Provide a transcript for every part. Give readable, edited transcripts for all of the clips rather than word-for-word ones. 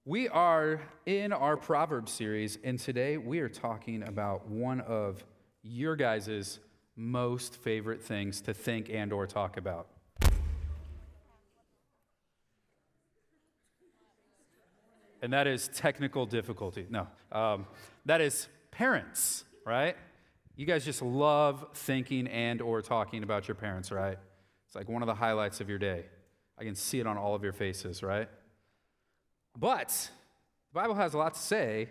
We are in our Proverbs series, and today we are talking about one of your guys' most favorite things to think and or talk about. And that is technical difficulty. No, that is parents, right? You guys just love thinking and or talking about your parents, right? It's like one of the highlights of your day. I can see it on all of your faces, right? But the Bible has a lot to say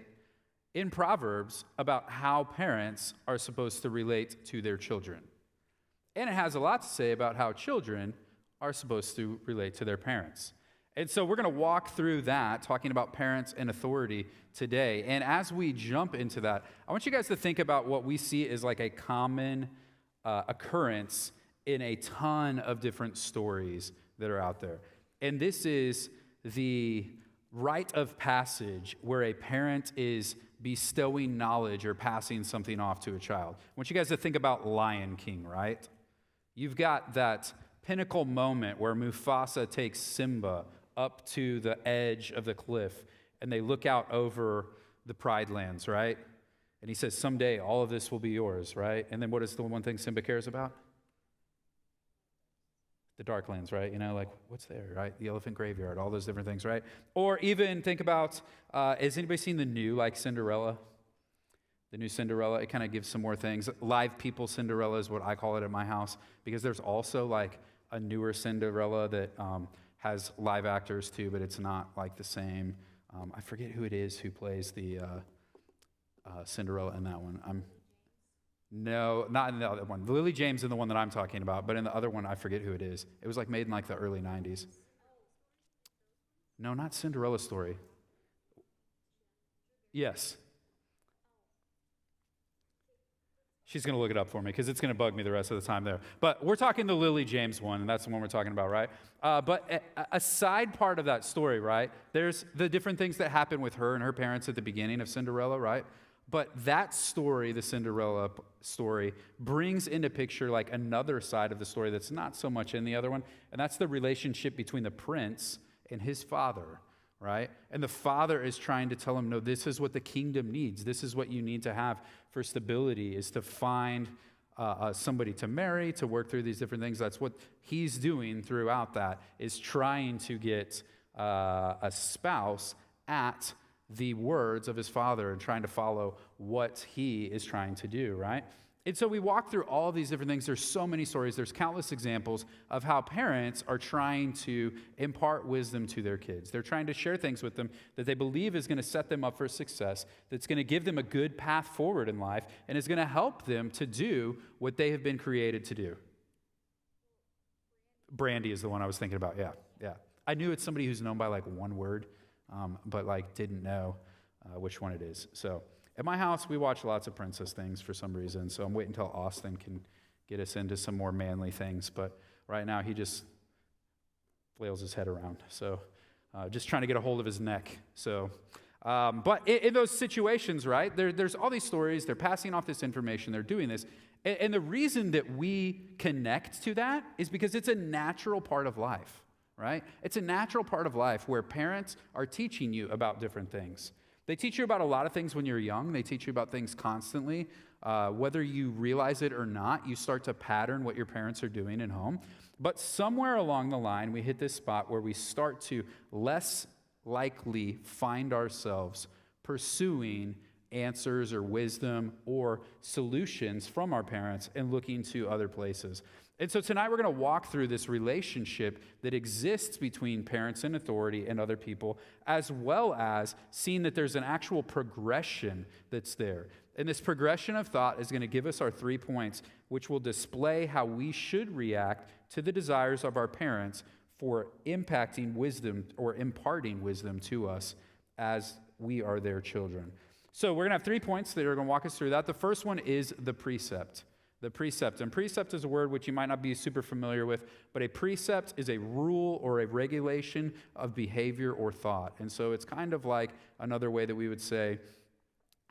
in Proverbs about how parents are supposed to relate to their children. And it has a lot to say about how children are supposed to relate to their parents. And so we're going to walk through that, talking about parents and authority today. And as we jump into that, I want you guys to think about what we see as like a common occurrence in a ton of different stories that are out there. And this is the rite of passage where a parent is bestowing knowledge or passing something off to a child. I want you guys to think about Lion King, right? You've got that pinnacle moment where Mufasa takes Simba up to the edge of the cliff and they look out over the Pride Lands, right? And he says, someday all of this will be yours, right? And then what is the one thing Simba cares about? The Darklands, right? You know, like, what's there, right? The elephant graveyard, all those different things, right? Or even think about, has anybody seen the new, like, Cinderella? The new Cinderella, it kind of gives some more things. Live people Cinderella is what I call it at my house, because there's also, like, a newer Cinderella that has live actors, too, but it's not, like, the same. I forget who it is who plays the Cinderella in that one. No, not in the other one. Lily James is the one that I'm talking about, but in the other one, I forget who it is. It was like made in like the early 90s. No, not Cinderella story. Yes. She's going to look it up for me because it's going to bug me the rest of the time there. But we're talking the Lily James one, and that's the one we're talking about, right? But a side part of that story, right? There's the different things that happen with her and her parents at the beginning of Cinderella, right? But that story, the Cinderella story, brings into picture like another side of the story that's not so much in the other one, and that's the relationship between the prince and his father, right? And the father is trying to tell him, no, this is what the kingdom needs. This is what you need to have for stability, is to find somebody to marry, to work through these different things. That's what he's doing throughout that, is trying to get a spouse at the words of his father and trying to follow what he is trying to do, right? And so we walk through all these different things. There's so many stories. There's countless examples of how parents are trying to impart wisdom to their kids. They're trying to share things with them that they believe is going to set them up for success, that's going to give them a good path forward in life, and is going to help them to do what they have been created to do. Brandy is the one I was thinking about. Yeah. I knew it's somebody who's known by like one word, but like didn't know which one it is. So at my house, we watch lots of princess things for some reason, so I'm waiting until Austin can get us into some more manly things, but right now he just flails his head around, so just trying to get a hold of his neck. So, but in those situations, right, there's all these stories, they're passing off this information, they're doing this, and the reason that we connect to that is because it's a natural part of life. Right? It's a natural part of life where parents are teaching you about different things. They teach you about a lot of things when you're young. They teach you about things constantly. Whether you realize it or not, you start to pattern what your parents are doing at home. But somewhere along the line, we hit this spot where we start to less likely find ourselves pursuing answers or wisdom or solutions from our parents and looking to other places. And so tonight we're going to walk through this relationship that exists between parents and authority and other people, as well as seeing that there's an actual progression that's there. And this progression of thought is going to give us our 3 points, which will display how we should react to the desires of our parents for impacting wisdom or imparting wisdom to us as we are their children. So we're going to have 3 points that are going to walk us through that. The first one is the precept. The precept. And precept is a word which you might not be super familiar with, but a precept is a rule or a regulation of behavior or thought. And so it's kind of like another way that we would say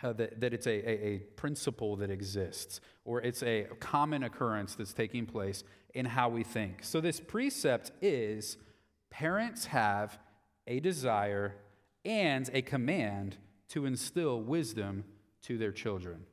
that it's a principle that exists, or it's a common occurrence that's taking place in how we think. So this precept is parents have a desire and a command to instill wisdom to their children.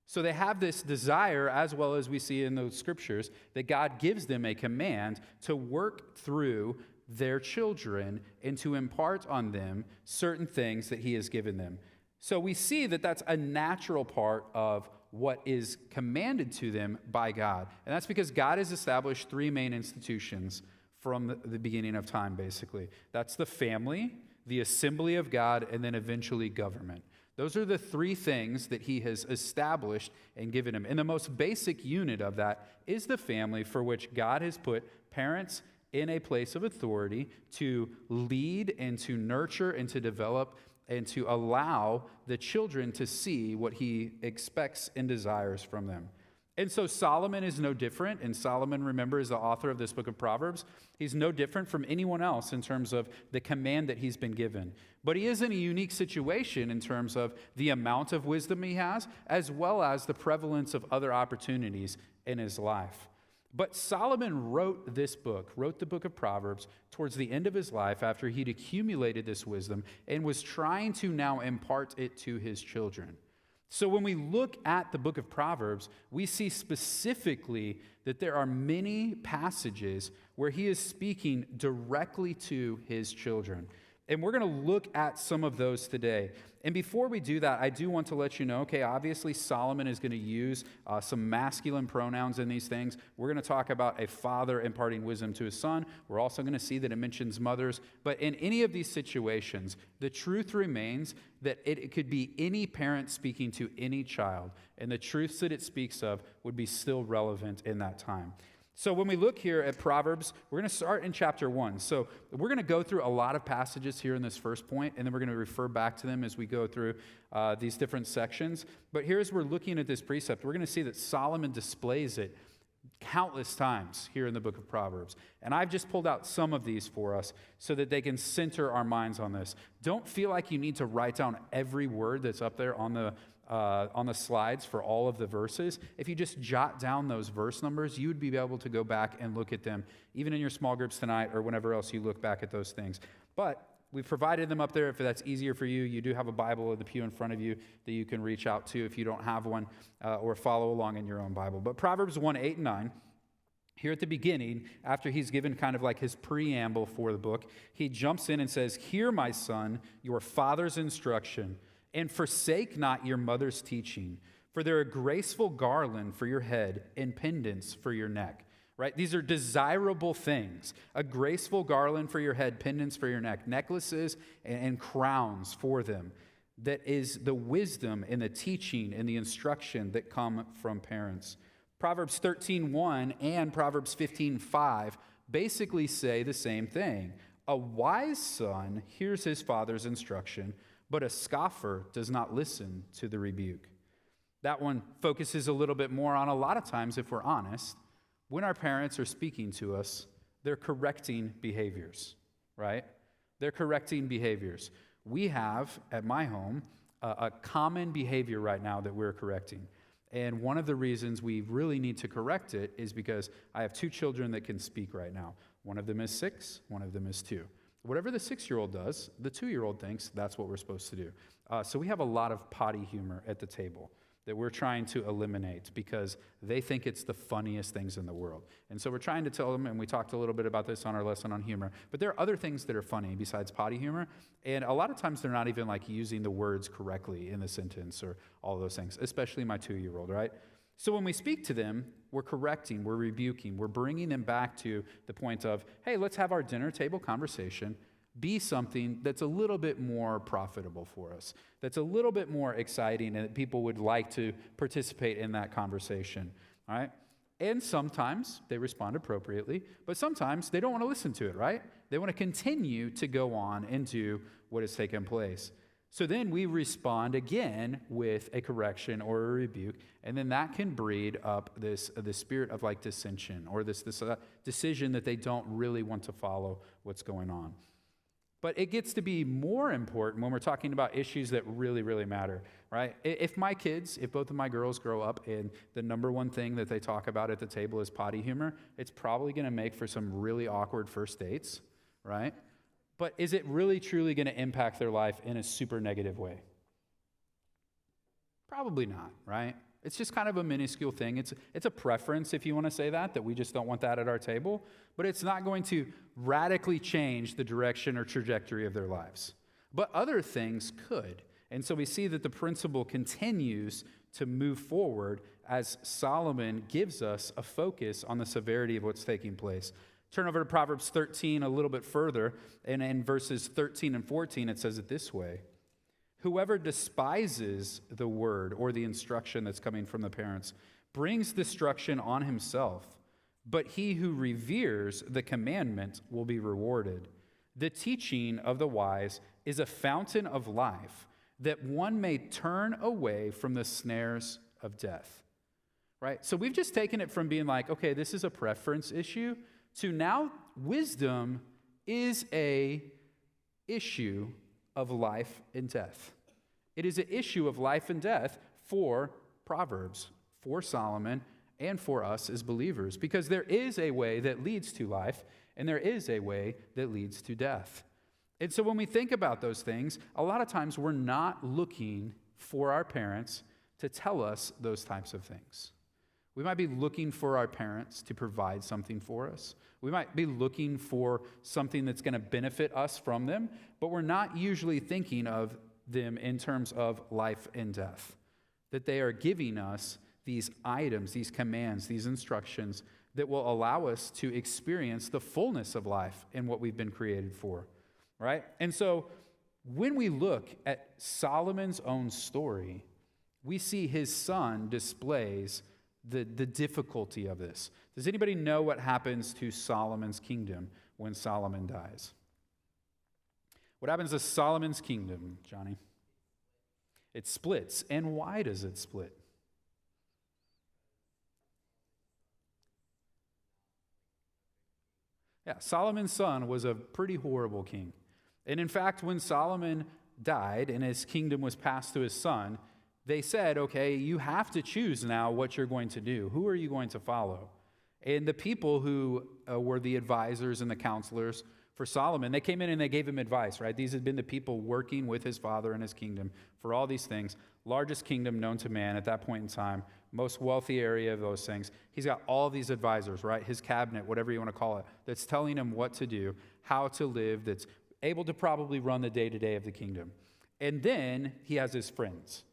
So they have this desire, as well as we see in those scriptures, that God gives them a command to work through their children and to impart on them certain things that he has given them. So we see that that's a natural part of what is commanded to them by God. And that's because God has established three main institutions from the beginning of time, basically. That's the family, the assembly of God, and then eventually government. Those are the three things that he has established and given him. And the most basic unit of that is the family, for which God has put parents in a place of authority to lead and to nurture and to develop and to allow the children to see what he expects and desires from them. And so Solomon is no different, and Solomon, remember, is the author of this book of Proverbs. He's no different from anyone else in terms of the command that he's been given. But he is in a unique situation in terms of the amount of wisdom he has, as well as the prevalence of other opportunities in his life. But Solomon wrote the book of Proverbs, towards the end of his life after he'd accumulated this wisdom and was trying to now impart it to his children. So when we look at the book of Proverbs, we see specifically that there are many passages where he is speaking directly to his children. And we're going to look at some of those today. And before we do that, I do want to let you know, okay, obviously Solomon is going to use some masculine pronouns in these things. We're going to talk about a father imparting wisdom to his son. We're also going to see that it mentions mothers. But in any of these situations, the truth remains that it could be any parent speaking to any child. And the truths that it speaks of would be still relevant in that time. So when we look here at Proverbs, we're going to start in chapter 1. So we're going to go through a lot of passages here in this first point, and then we're going to refer back to them as we go through these different sections. But here's we're looking at this precept. We're going to see that Solomon displays it countless times here in the book of Proverbs. And I've just pulled out some of these for us so that they can center our minds on this. Don't feel like you need to write down every word that's up there on the slides for all of the verses. If you just jot down those verse numbers, you would be able to go back and look at them, even in your small groups tonight or whenever else you look back at those things. But we've provided them up there if that's easier for you. You do have a Bible in the pew in front of you that you can reach out to if you don't have one, or follow along in your own Bible. But Proverbs 1, 8, and 9, here at the beginning, after he's given kind of like his preamble for the book, he jumps in and says, "Hear, my son, your father's instruction, and forsake not your mother's teaching, for they're a graceful garland for your head and pendants for your neck." Right? These are desirable things. A graceful garland for your head, pendants for your neck, necklaces and crowns for them. That is the wisdom and the teaching and the instruction that come from parents. Proverbs 13:1 and Proverbs 15:5 basically say the same thing. A wise son hears his father's instruction, but a scoffer does not listen to the rebuke. That one focuses a little bit more on, a lot of times, if we're honest, when our parents are speaking to us, they're correcting behaviors, right? They're correcting behaviors. We have, at my home, a common behavior right now that we're correcting. And one of the reasons we really need to correct it is because I have two children that can speak right now. One of them is 6, one of them is 2. Whatever the 6-year-old does, the 2-year-old thinks that's what we're supposed to do. So we have a lot of potty humor at the table that we're trying to eliminate because they think it's the funniest things in the world. And so we're trying to tell them, and we talked a little bit about this on our lesson on humor, but there are other things that are funny besides potty humor, and a lot of times they're not even like using the words correctly in the sentence or all those things, especially my 2-year-old, right? So when we speak to them, we're correcting, we're rebuking, we're bringing them back to the point of, hey, let's have our dinner table conversation be something that's a little bit more profitable for us, that's a little bit more exciting, and that people would like to participate in that conversation, all right? And sometimes they respond appropriately, but sometimes they don't want to listen to it, right? They want to continue to go on and do what has taken place. So then we respond again with a correction or a rebuke, and then that can breed up this spirit of like dissension or this decision that they don't really want to follow what's going on. But it gets to be more important when we're talking about issues that really, really matter, right? If both of my girls grow up and the number one thing that they talk about at the table is potty humor, it's probably going to make for some really awkward first dates, right? But is it really truly going to impact their life in a super negative way? Probably not, right? It's just kind of a minuscule thing. It's a preference, if you want to say that we just don't want that at our table. But it's not going to radically change the direction or trajectory of their lives. But other things could. And so we see that the principle continues to move forward as Solomon gives us a focus on the severity of what's taking place. Turn over to Proverbs 13 a little bit further, and in verses 13 and 14, it says it this way: whoever despises the word or the instruction that's coming from the parents brings destruction on himself, but he who reveres the commandment will be rewarded. The teaching of the wise is a fountain of life, that one may turn away from the snares of death. Right? So we've just taken it from being like, okay, this is a preference issue, to now wisdom is a issue of life and death. It is an issue of life and death for Proverbs, for Solomon, and for us as believers, because there is a way that leads to life, and there is a way that leads to death. And so when we think about those things, a lot of times we're not looking for our parents to tell us those types of things. We might be looking for our parents to provide something for us. We might be looking for something that's going to benefit us from them, but we're not usually thinking of them in terms of life and death. That they are giving us these items, these commands, these instructions that will allow us to experience the fullness of life and what we've been created for, right? And so when we look at Solomon's own story, we see his son displays the difficulty of this. Does anybody know what happens to Solomon's kingdom when Solomon dies? What happens to Solomon's kingdom, Johnny? It splits. And why does it split? Yeah, Solomon's son was a pretty horrible king. And in fact, when Solomon died and his kingdom was passed to his son, they said, okay, you have to choose now what you're going to do. Who are you going to follow? And the people who were the advisors and the counselors for Solomon, they came in and they gave him advice, right? These had been the people working with his father and his kingdom for all these things. Largest kingdom known to man at that point in time, most wealthy area of those things. He's got all these advisors, right? His cabinet, whatever you want to call it, that's telling him what to do, how to live, that's able to probably run the day-to-day of the kingdom. And then he has his friends.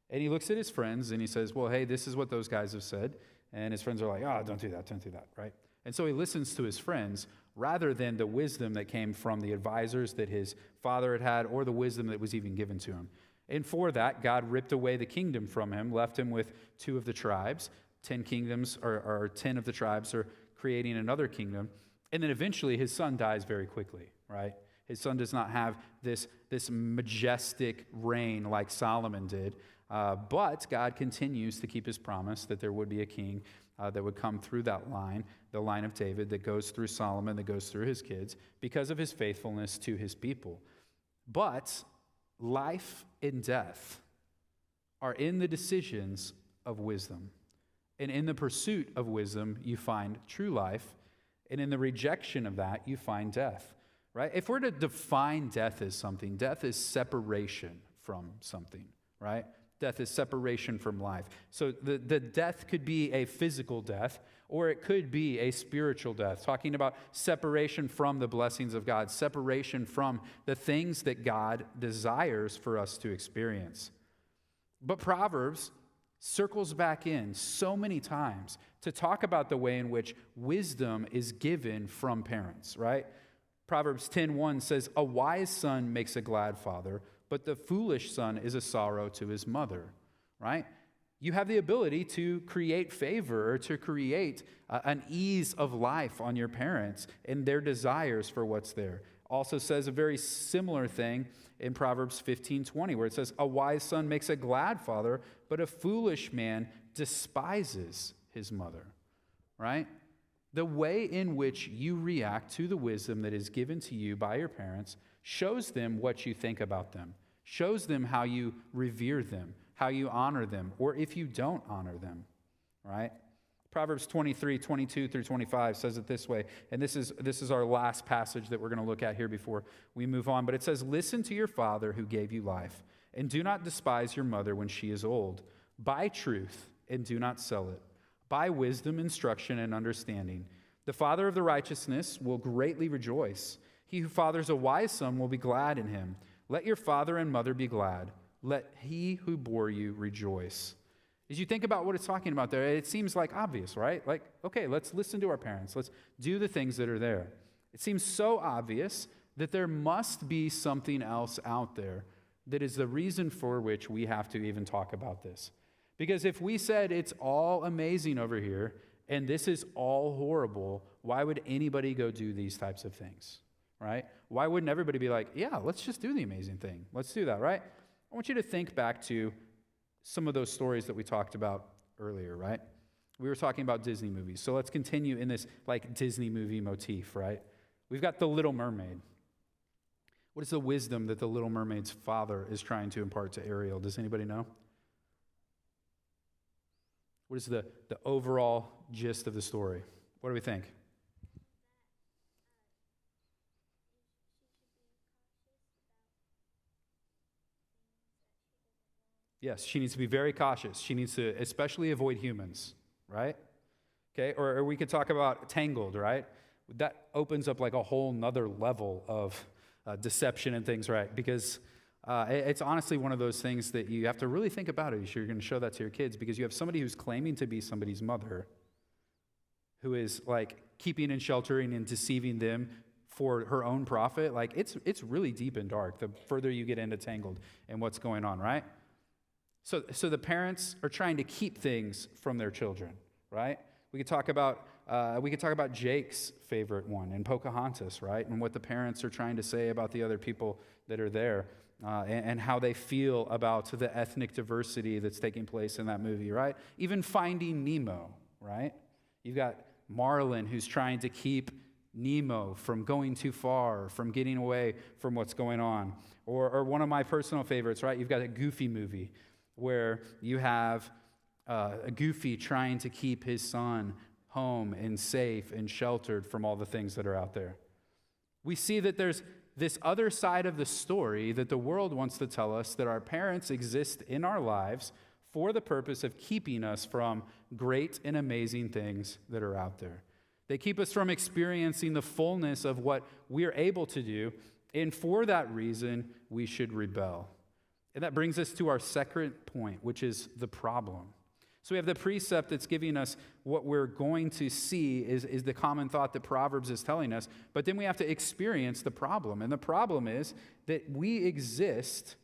And he looks at his friends and he says, well, hey, this is what those guys have said. And his friends are like, oh, don't do that, right? And so he listens to his friends rather than the wisdom that came from the advisors that his father had or the wisdom that was even given to him. And for that, God ripped away the kingdom from him, left him with 2 of the tribes. 10 kingdoms, or 10 of the tribes are creating another kingdom. And then eventually his son dies very quickly, right? His son does not have this majestic reign like Solomon did. But God continues to keep his promise that there would be a king that would come through that line, the line of David that goes through Solomon, that goes through his kids, because of his faithfulness to his people. But life and death are in the decisions of wisdom. And in the pursuit of wisdom, you find true life. And in the rejection of that, you find death, right? If we're to define death as something, death is separation from something, right? Death is separation from life. So the death could be a physical death, or it could be a spiritual death, talking about separation from the blessings of God, separation from the things that God desires for us to experience. But Proverbs circles back in so many times to talk about the way in which wisdom is given from parents, right? Proverbs 10:1 says, "A wise son makes a glad father, but the foolish son is a sorrow to his mother," right? You have the ability to create favor or to create an ease of life on your parents and their desires for what's there. Also says a very similar thing in Proverbs 15:20, where it says, "A wise son makes a glad father, but a foolish man despises his mother," right? The way in which you react to the wisdom that is given to you by your parents shows them what you think about them, shows them how you revere them, how you honor them, or if you don't honor them, right? Proverbs 23:22-25 says it this way, and this is our last passage that we're going to look at here before we move on, but it says, "Listen to your father who gave you life, and do not despise your mother when she is old. Buy truth and do not sell it. Buy wisdom, instruction, and understanding. The father of the righteousness will greatly rejoice. He who fathers a wise son will be glad in him. Let your father and mother be glad. Let he who bore you rejoice." As you think about what it's talking about there, it seems like obvious, right? Like, okay, let's listen to our parents. Let's do the things that are there. It seems so obvious that there must be something else out there that is the reason for which we have to even talk about this. Because if we said it's all amazing over here and this is all horrible, why would anybody go do these types of things, right? Why wouldn't everybody be like, yeah, let's just do the amazing thing. Let's do that, right? I want you to think back to some of those stories that we talked about earlier, right? We were talking about Disney movies. So let's continue in this like Disney movie motif, right? We've got The Little Mermaid. What is the wisdom that the Little Mermaid's father is trying to impart to Ariel? Does anybody know? What is the overall gist of the story? What do we think? Yes, she needs to be very cautious. She needs to especially avoid humans, right? Okay, or we could talk about Tangled, right? That opens up like a whole nother level of deception and things, right? Because it's honestly one of those things that you have to really think about it if you're going to show that to your kids, because you have somebody who's claiming to be somebody's mother who is like keeping and sheltering and deceiving them for her own profit. Like it's really deep and dark the further you get into Tangled and what's going on, right? So the parents are trying to keep things from their children, right? We could talk about Jake's favorite one in Pocahontas, right? And what the parents are trying to say about the other people that are there, and how they feel about the ethnic diversity that's taking place in that movie, right? Even Finding Nemo, right? You've got Marlin who's trying to keep Nemo from going too far, from getting away from what's going on. Or one of my personal favorites, right? You've got a Goofy movie where you have a Goofy trying to keep his son home and safe and sheltered from all the things that are out there. We see that there's this other side of the story that the world wants to tell us, that our parents exist in our lives for the purpose of keeping us from great and amazing things that are out there. They keep us from experiencing the fullness of what we're able to do, and for that reason, we should rebel. And that brings us to our second point, which is the problem. So we have the precept that's giving us what we're going to see is the common thought that Proverbs is telling us, but then we have to experience the problem. And the problem is that we exist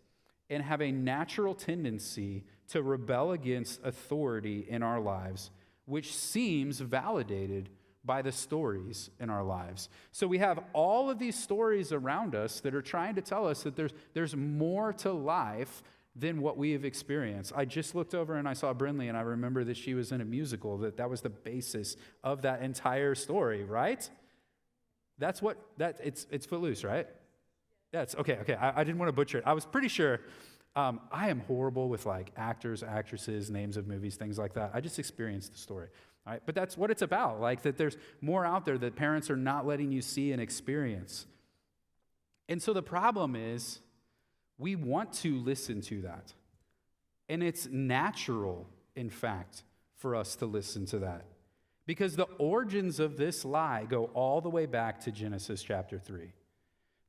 and have a natural tendency to rebel against authority in our lives, which seems validated by the stories in our lives. So we have all of these stories around us that are trying to tell us that there's more to life than what we have experienced. I just looked over and I saw Brinley, and I remember that she was in a musical, that was the basis of that entire story, right? It's Footloose, right? Yeah, it's okay. I didn't want to butcher it. I was pretty sure. I am horrible with like actors, actresses, names of movies, things like that. I just experienced the story. All right? But that's what it's about, like that there's more out there that parents are not letting you see and experience. And so the problem is we want to listen to that. And it's natural, in fact, for us to listen to that. Because the origins of this lie go all the way back to Genesis chapter 3.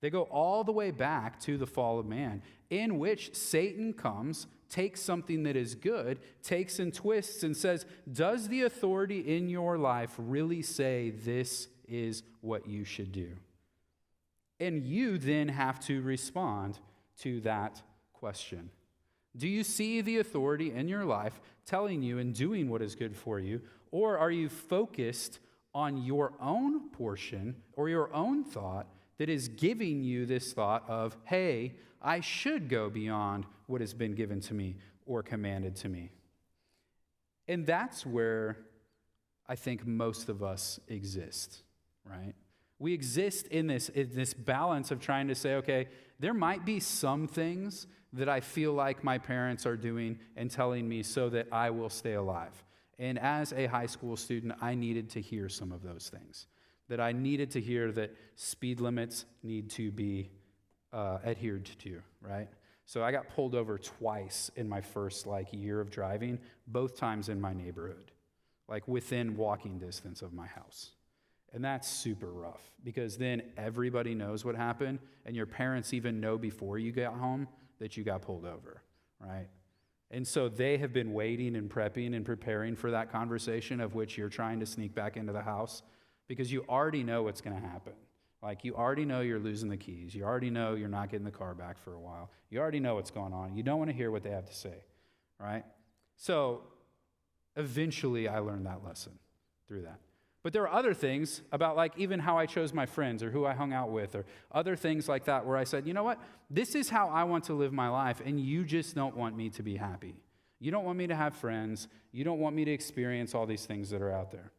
They go all the way back to the fall of man, in which Satan comes, takes something that is good, takes and twists and says, does the authority in your life really say this is what you should do? And you then have to respond to that question. Do you see the authority in your life telling you and doing what is good for you, or are you focused on your own portion or your own thought that is giving you this thought of, hey, I should go beyond what has been given to me or commanded to me? And that's where I think most of us exist, right? We exist in this balance of trying to say, okay, there might be some things that I feel like my parents are doing and telling me so that I will stay alive. And as a high school student, I needed to hear some of those things. That I needed to hear that speed limits need to be adhered to, right? So I got pulled over twice in my first year of driving, both times in my neighborhood, within walking distance of my house. And that's super rough because then everybody knows what happened, and your parents even know before you got home that you got pulled over, right? And so they have been waiting and prepping and preparing for that conversation of which you're trying to sneak back into the house because you already know what's going to happen. You already know you're losing the keys. You already know you're not getting the car back for a while. You already know what's going on. You don't want to hear what they have to say, right? So eventually I learned that lesson through that. But there are other things about even how I chose my friends or who I hung out with or other things like that where I said, you know what? This is how I want to live my life, and you just don't want me to be happy. You don't want me to have friends. You don't want me to experience all these things that are out there.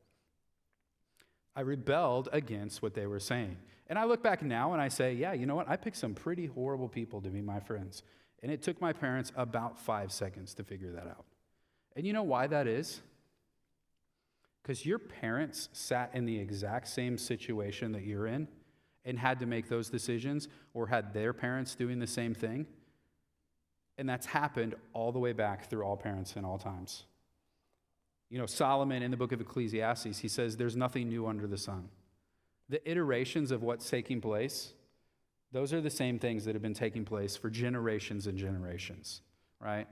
I rebelled against what they were saying. And I look back now and I say, yeah, you know what? I picked some pretty horrible people to be my friends. And it took my parents about 5 seconds to figure that out. And you know why that is? Because your parents sat in the exact same situation that you're in and had to make those decisions, or had their parents doing the same thing. And that's happened all the way back through all parents in all times. You know, Solomon in the book of Ecclesiastes, he says there's nothing new under the sun. The iterations of what's taking place, those are the same things that have been taking place for generations and generations, right?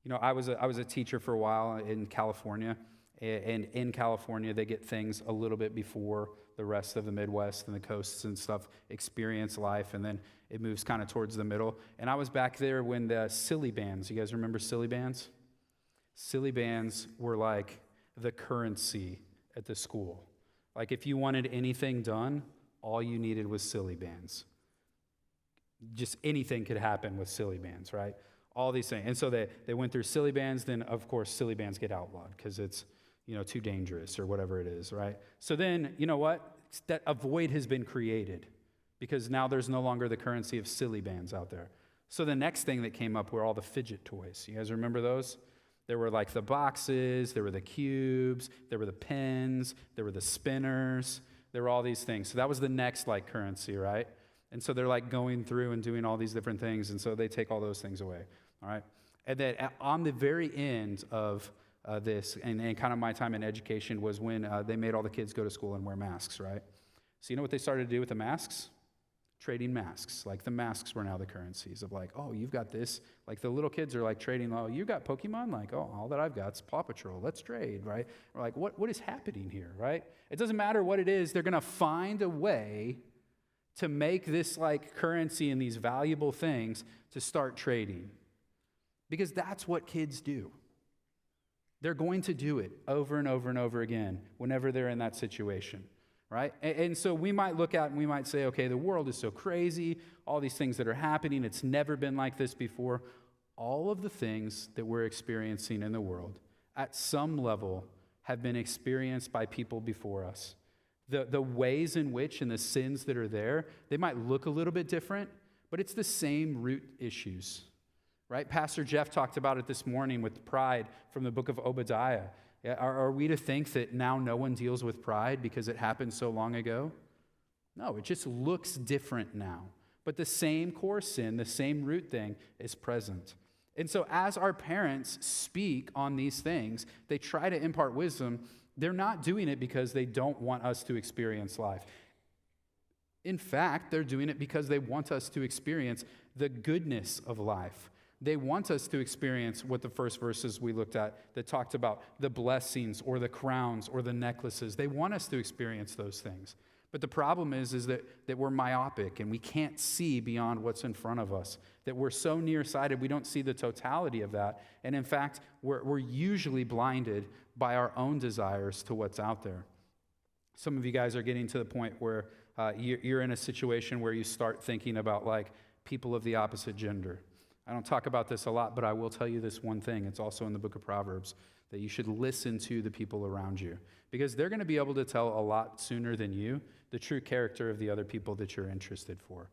You know, I was a teacher for a while in California, and in California, they get things a little bit before the rest of the Midwest and the coasts and stuff experience life, and then it moves kind of towards the middle. And I was back there when the silly bands, you guys remember silly bands? Silly bands were like the currency at the school. If you wanted anything done, all you needed was silly bands. Just anything could happen with silly bands, right? All these things. And so they went through silly bands, then of course silly bands get outlawed because it's, too dangerous or whatever it is, right? So then, you know what? That a void has been created because now there's no longer the currency of silly bands out there. So the next thing that came up were all the fidget toys. You guys remember those? There were the boxes, there were the cubes, there were the pens, there were the spinners, there were all these things. So that was the next currency, right? And so they're going through and doing all these different things, and so they take all those things away, all right? And then on the very end of this, and kind of my time in education was when they made all the kids go to school and wear masks, right? So you know what they started to do with the masks? Trading masks. The masks were now the currencies of oh, you've got this. The little kids are trading, oh, you got Pokemon? Oh, all that I've got is Paw Patrol. Let's trade, right? We're what is happening here, right? It doesn't matter what it is. They're going to find a way to make this currency and these valuable things to start trading. Because that's what kids do. They're going to do it over and over and over again whenever they're in that situation, right? And so we might look at and we might say, okay, the world is so crazy, all these things that are happening, it's never been like this before. All of the things that we're experiencing in the world at some level have been experienced by people before us. The ways in which and the sins that are there, they might look a little bit different, but it's the same root issues, right? Pastor Jeff talked about it this morning with pride from the book of Obadiah. Are we to think that now no one deals with pride because it happened so long ago? No, it just looks different now. But the same core sin, the same root thing is present. And so as our parents speak on these things, they try to impart wisdom. They're not doing it because they don't want us to experience life. In fact, they're doing it because they want us to experience the goodness of life. They want us to experience what the first verses we looked at that talked about the blessings or the crowns or the necklaces. They want us to experience those things. But the problem is that we're myopic and we can't see beyond what's in front of us, that we're so nearsighted we don't see the totality of that. And in fact, we're usually blinded by our own desires to what's out there. Some of you guys are getting to the point where you're in a situation where you start thinking about people of the opposite gender. I don't talk about this a lot, but I will tell you this one thing. It's also in the book of Proverbs, that you should listen to the people around you because they're going to be able to tell a lot sooner than you the true character of the other people that you're interested for.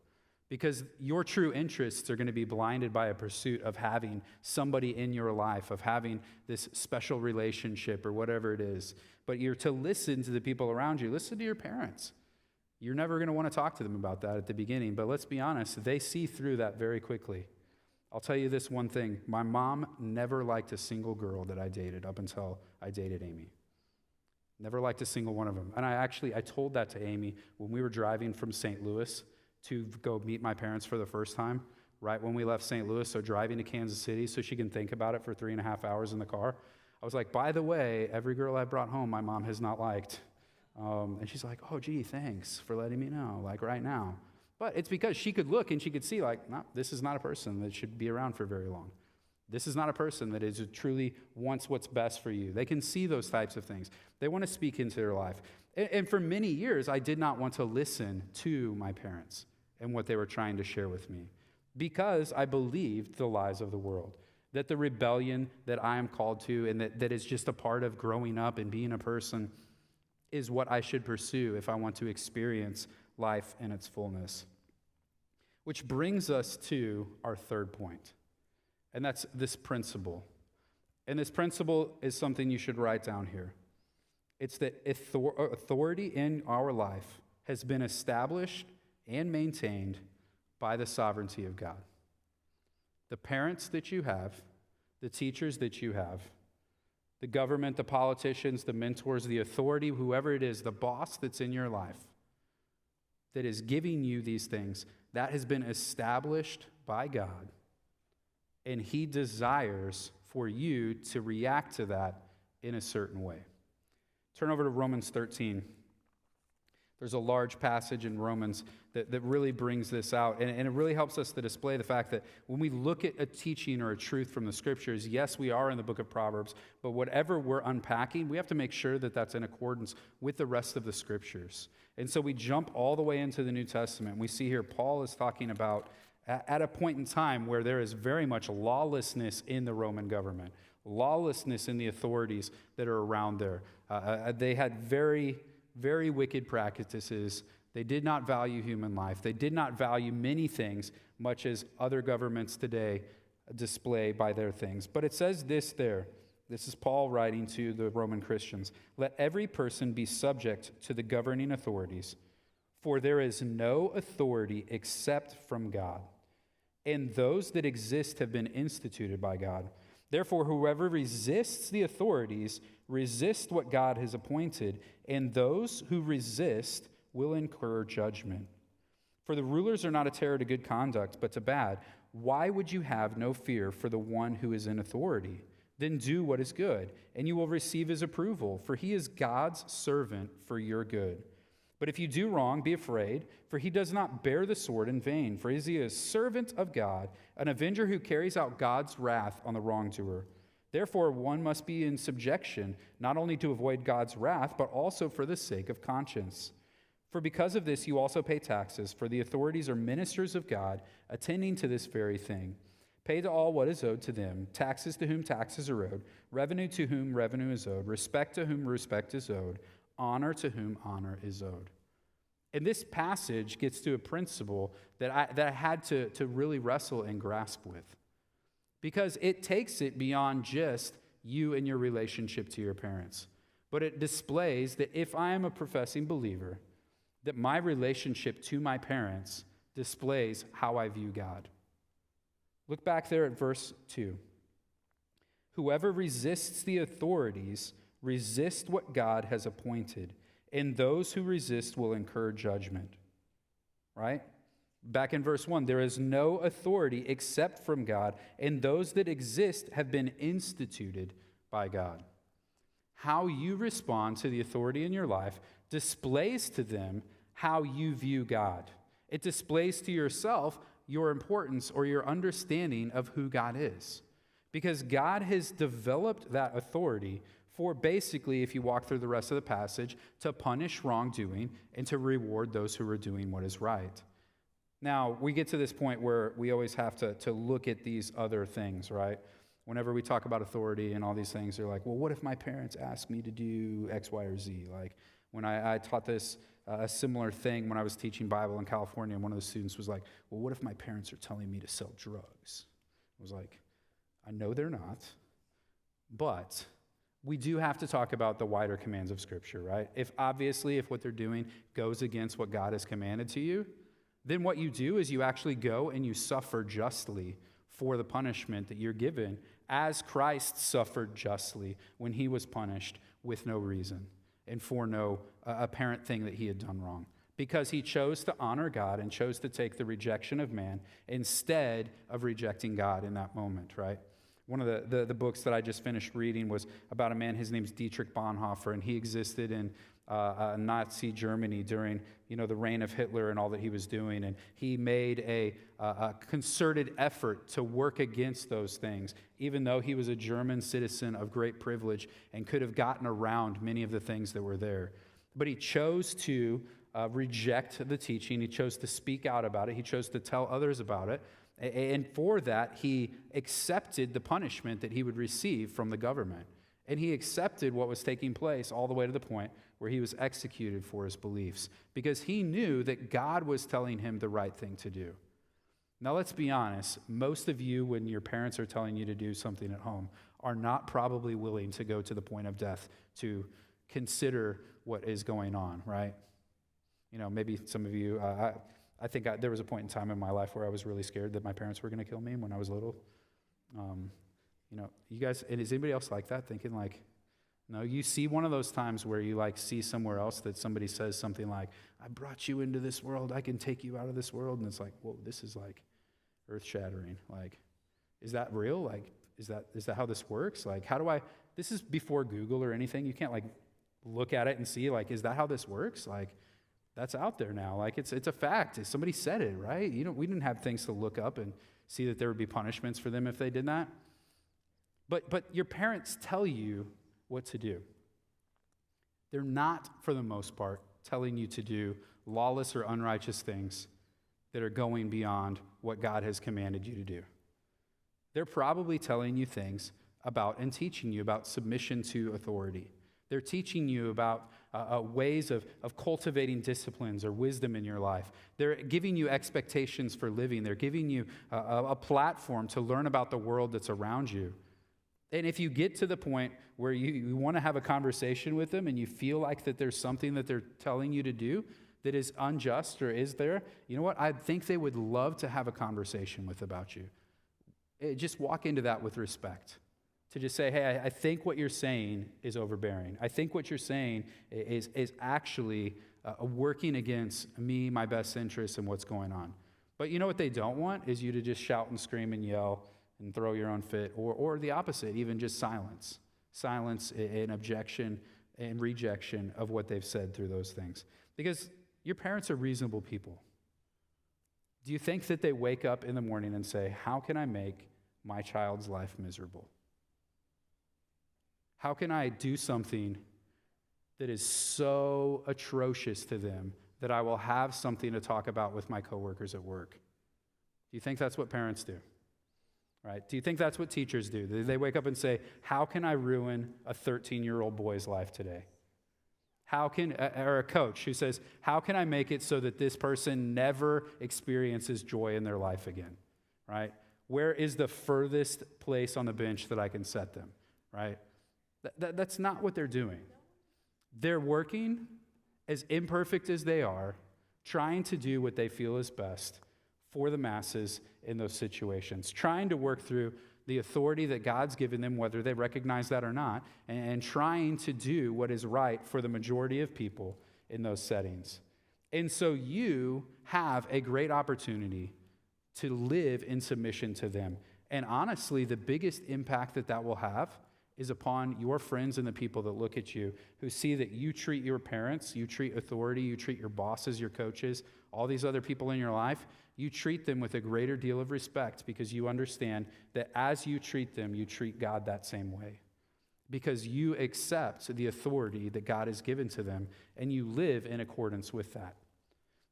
because your true interests are going to be blinded by a pursuit of having somebody in your life, of having this special relationship or whatever it is. But you're to listen to the people around you. Listen to your parents. You're never going to want to talk to them about that at the beginning, but let's be honest, they see through that very quickly. I'll tell you this one thing. My mom never liked a single girl that I dated up until I dated Amy. Never liked a single one of them. And I told that to Amy when we were driving from St. Louis to go meet my parents for the first time, right when we left St. Louis, so driving to Kansas City so she can think about it for 3.5 hours in the car. I was like, by the way, every girl I brought home, my mom has not liked. And she's like, oh, gee, thanks for letting me know, like right now. But it's because she could look and she could see, like, no, this is not a person that should be around for very long. This is not a person that is truly wants what's best for you. They can see those types of things. They want to speak into their life. And for many years, I did not want to listen to my parents and what they were trying to share with me because I believed the lies of the world, that the rebellion that I am called to and that is just a part of growing up and being a person is what I should pursue if I want to experience life in its fullness. Which brings us to our third point, and that's this principle. And this principle is something you should write down here. It's that authority in our life has been established and maintained by the sovereignty of God. The parents that you have, the teachers that you have, the government, the politicians, the mentors, the authority, whoever it is, the boss that's in your life that is giving you these things, that has been established by God, and He desires for you to react to that in a certain way. Turn over to Romans 13. There's a large passage in Romans that really brings this out, and it really helps us to display the fact that when we look at a teaching or a truth from the Scriptures, yes, we are in the book of Proverbs, but whatever we're unpacking, we have to make sure that that's in accordance with the rest of the Scriptures. And so we jump all the way into the New Testament. We see here Paul is talking about at a point in time where there is very much lawlessness in the Roman government, lawlessness in the authorities that are around there. They had very wicked practices. They did not value human life. They did not value many things, much as other governments today display by their things. But it says this there. This is Paul writing to the Roman Christians. Let every person be subject to the governing authorities, for there is no authority except from God, and those that exist have been instituted by God. Therefore, whoever resists the authorities resist what God has appointed, and those who resist will incur judgment. For the rulers are not a terror to good conduct, but to bad. Why would you have no fear for the one who is in authority? Then do what is good, and you will receive his approval, for he is God's servant for your good. But if you do wrong, be afraid, for he does not bear the sword in vain, for he is a servant of God, an avenger who carries out God's wrath on the wrongdoer. Therefore, one must be in subjection, not only to avoid God's wrath, but also for the sake of conscience. For because of this you also pay taxes, for the authorities are ministers of God, attending to this very thing. Pay to all what is owed to them, taxes to whom taxes are owed, revenue to whom revenue is owed, respect to whom respect is owed, honor to whom honor is owed. And this passage gets to a principle that I had to really wrestle and grasp with, because it takes it beyond just you and your relationship to your parents. But it displays that if I am a professing believer, that my relationship to my parents displays how I view God. Look back there at verse 2. Whoever resists the authorities resist what God has appointed, and those who resist will incur judgment. Right? Back in verse 1, there is no authority except from God, and those that exist have been instituted by God. How you respond to the authority in your life displays to them how you view God. It displays to yourself your importance or your understanding of who God is. Because God has developed that authority for basically, if you walk through the rest of the passage, to punish wrongdoing and to reward those who are doing what is right. Now, we get to this point where we always have to look at these other things, right? Whenever we talk about authority and all these things, they're like, well, what if my parents ask me to do X, Y, or Z? Like, when I taught this a similar thing when I was teaching Bible in California, and one of the students was like, well, what if my parents are telling me to sell drugs? I was like, I know they're not, but we do have to talk about the wider commands of Scripture, right? If what they're doing goes against what God has commanded to you, then what you do is you actually go and you suffer justly for the punishment that you're given, as Christ suffered justly when he was punished with no reason and for no apparent thing that he had done wrong. Because he chose to honor God and chose to take the rejection of man instead of rejecting God in that moment, right? One of the books that I just finished reading was about a man, his name's Dietrich Bonhoeffer, and he existed in Nazi Germany during, the reign of Hitler and all that he was doing. And he made a concerted effort to work against those things, even though he was a German citizen of great privilege and could have gotten around many of the things that were there. But he chose to reject the teaching. He chose to speak out about it. He chose to tell others about it. And for that, he accepted the punishment that he would receive from the government. And he accepted what was taking place all the way to the point where he was executed for his beliefs, because he knew that God was telling him the right thing to do. Now, let's be honest. Most of you, when your parents are telling you to do something at home, are not probably willing to go to the point of death to consider what is going on, right? Maybe some of you, I think there was a point in time in my life where I was really scared that my parents were going to kill me when I was little. You guys, and is anybody else like that, thinking like, no, you see one of those times where you see somewhere else that somebody says something like, I brought you into this world, I can take you out of this world, and it's like, whoa, this is like earth-shattering. Like, is that real? Like, is that how this works? Like, this is before Google or anything. You can't look at it and see, is that how this works? That's out there now. It's a fact. Somebody said it, right? We didn't have things to look up and see that there would be punishments for them if they did that. But your parents tell you what to do. They're not, for the most part, telling you to do lawless or unrighteous things that are going beyond what God has commanded you to do. They're probably telling you things about and teaching you about submission to authority. They're teaching you about ways of cultivating disciplines or wisdom in your life. They're giving you expectations for living. They're giving you a platform to learn about the world that's around you. And if you get to the point where you want to have a conversation with them and you feel like that there's something that they're telling you to do that is unjust or is there, you know what? I think they would love to have a conversation about you. Just walk into that with respect. To just say, hey, I think what you're saying is overbearing. I think what you're saying is actually working against me, my best interests, and what's going on. But you know what they don't want is you to just shout and scream and yell and throw your own fit, or the opposite, even just silence. Silence and objection and rejection of what they've said through those things. Because your parents are reasonable people. Do you think that they wake up in the morning and say, how can I make my child's life miserable? How can I do something that is so atrocious to them that I will have something to talk about with my coworkers at work? Do you think that's what parents do? Right? Do you think that's what teachers do? They wake up and say, how can I ruin a 13-year-old boy's life today? Or a coach who says, how can I make it so that this person never experiences joy in their life again? Right? Where is the furthest place on the bench that I can set them? Right? That's not what they're doing. They're working, as imperfect as they are, trying to do what they feel is best for the masses in those situations, trying to work through the authority that God's given them, whether they recognize that or not, and trying to do what is right for the majority of people in those settings. And so you have a great opportunity to live in submission to them. And honestly, the biggest impact that will have is upon your friends and the people that look at you, who see that you treat your parents, you treat authority, you treat your bosses, your coaches, all these other people in your life, you treat them with a greater deal of respect because you understand that as you treat them, you treat God that same way. Because you accept the authority that God has given to them and you live in accordance with that.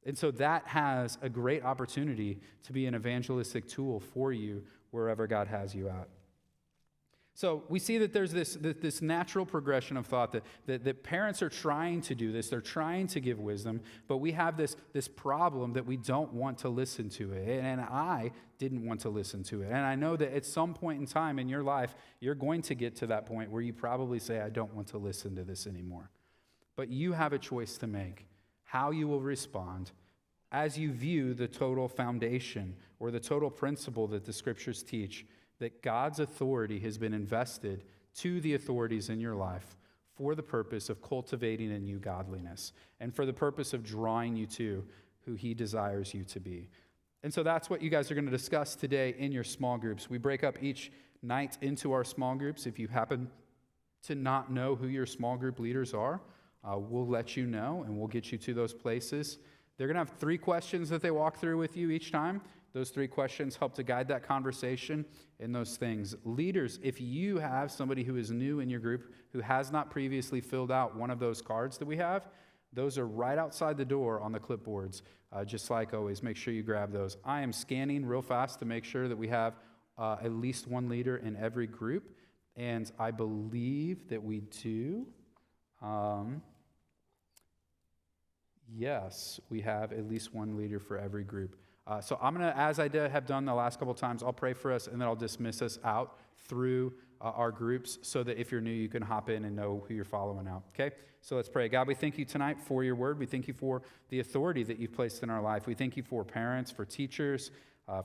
And so that has a great opportunity to be an evangelistic tool for you wherever God has you at. So we see that there's this natural progression of thought that parents are trying to do this. They're trying to give wisdom, but we have this problem that we don't want to listen to it. And I didn't want to listen to it. And I know that at some point in time in your life, you're going to get to that point where you probably say, I don't want to listen to this anymore. But you have a choice to make how you will respond as you view the total foundation or the total principle that the scriptures teach, that God's authority has been invested to the authorities in your life for the purpose of cultivating in you godliness and for the purpose of drawing you to who he desires you to be. And so that's what you guys are going to discuss today in your small groups. We break up each night into our small groups. If you happen to not know who your small group leaders are, we'll let you know and we'll get you to those places. They're going to have 3 questions that they walk through with you each time. Those 3 questions help to guide that conversation and those things. Leaders, if you have somebody who is new in your group who has not previously filled out one of those cards that we have, those are right outside the door on the clipboards. Just like always, make sure you grab those. I am scanning real fast to make sure that we have at least one leader in every group, and I believe that we do. Yes, we have at least one leader for every group. So I'm going to, as I have done the last couple times, I'll pray for us, and then I'll dismiss us out through our groups so that if you're new, you can hop in and know who you're following out, okay? So let's pray. God, we thank you tonight for your word. We thank you for the authority that you've placed in our life. We thank you for parents, for teachers,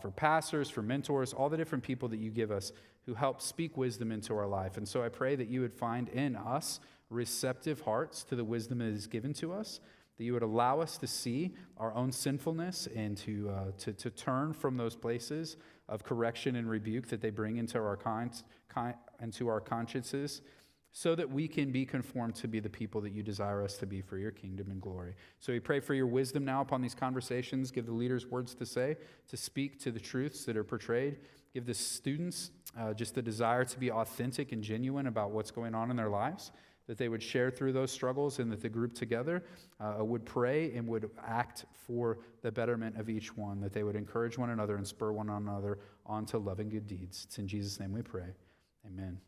for pastors, for mentors, all the different people that you give us who help speak wisdom into our life. And so I pray that you would find in us receptive hearts to the wisdom that is given to us, that you would allow us to see our own sinfulness and to turn from those places of correction and rebuke that they bring into our into our consciences, so that we can be conformed to be the people that you desire us to be for your kingdom and glory. So we pray for your wisdom now upon these conversations. Give the leaders words to say, to speak to the truths that are portrayed. Give the students just the desire to be authentic and genuine about what's going on in their lives, that they would share through those struggles, and that the group together would pray and would act for the betterment of each one, that they would encourage one another and spur one another on to love and good deeds. It's in Jesus' name we pray. Amen.